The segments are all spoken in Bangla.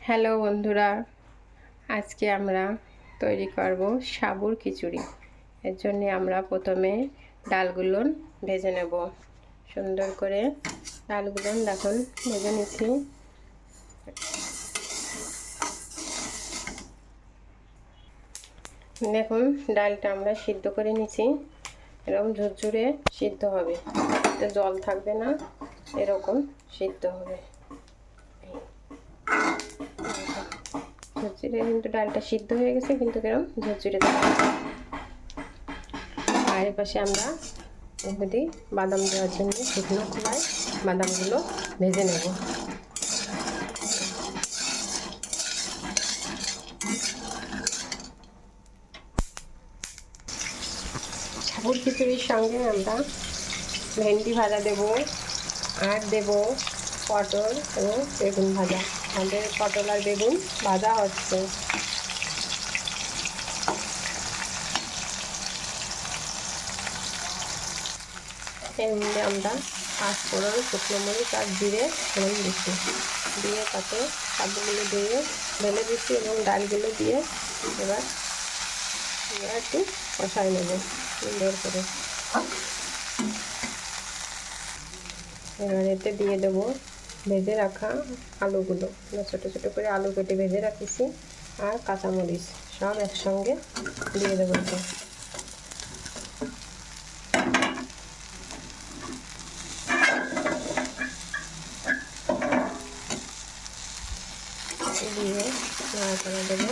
হ্যালো বন্ধুরা, আজকে আমরা তৈরি করব সাবুর খিচুড়ি। এর জন্য আমরা প্রথমে ডালগুলো ভেজে নেব। সুন্দর করে ডালগুলো দেখুন ভেজে নিচ্ছি। দেখুন ডালটা আমরা সিদ্ধ করে নিচ্ছি। এরকম ঝুরঝুরে সিদ্ধ হবে, এতে জল থাকবে না, এরকম সিদ্ধ হবে। ঝুরঝুরে কিন্তু ডালটা সিদ্ধ হয়ে গেছে, কিন্তু এরকম ঝুরঝুরে থাকবে। আর এপাশে আমরা এগুলি বাদাম দেওয়ার জন্য শুকনো খোলায় বাদামগুলো ভেজে নেব। সাবুর খিচুড়ির সঙ্গে আমরা ভেন্ডি ভাজা দেব, আর দেব পটল এবং বেগুন ভাজা। আমাদের পটল আর বেগুন ভাজা হচ্ছে। এর মধ্যে আমরা পাঁচফোড়ন, শুকনো মরিচ আর জিরে ফোড়ন দিচ্ছি, দিয়ে তাতে সাবুগুলো দিয়ে ঢেলে দিচ্ছি এবং ডালগুলো দিয়ে এবার একটু কষাই নেব সুন্দর করে। এবার এতে দিয়ে দেবো ভেজে রাখা আলুগুলো। ছোটো ছোটো করে আলু কেটে ভেজে রাখিছি, আর কাঁচামরিচ সব একসঙ্গে দিয়ে দেবো। দিয়ে নাড়া করে দেবো।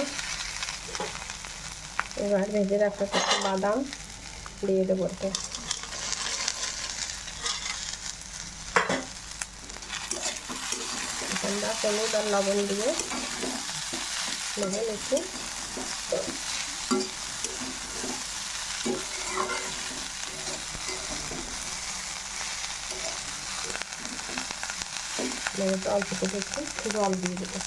এবার ভেজে রাখা কিছু বাদাম দিয়ে দেবো। আমরা হলুদ আর লবণ দিয়ে ভেজে নিচ্ছি। অল্প করে একটু জল দিয়ে দেবো।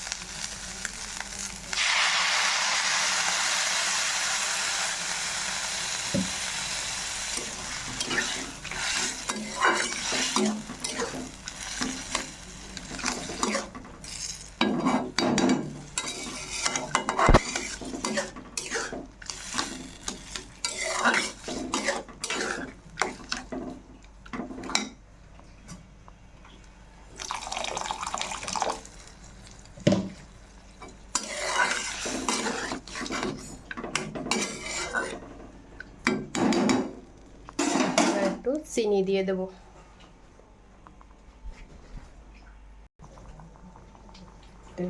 একটু চিনি দিয়ে দেবো।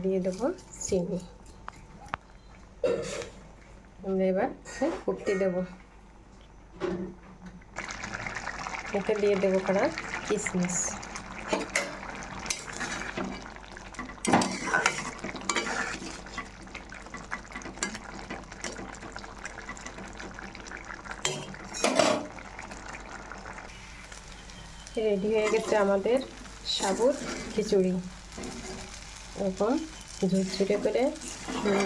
দিয়ে দেবো চিনি। আমরা এবার ফুটতে দেবো। এতে দিয়ে দেবো কড়া কিশমিশ। রেডি হয়ে গেছে আমাদের সাবুর খিচুড়ি। এরকম ঝুরঝুরে করে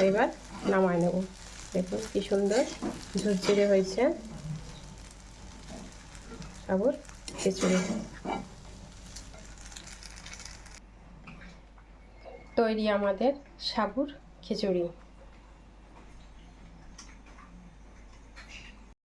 এবার নামায় নেব। দেখুন কি সুন্দর ঝুরঝুরে হয়েছে সাবুর খিচুড়ি। তৈরি আমাদের সাবুর খিচুড়ি।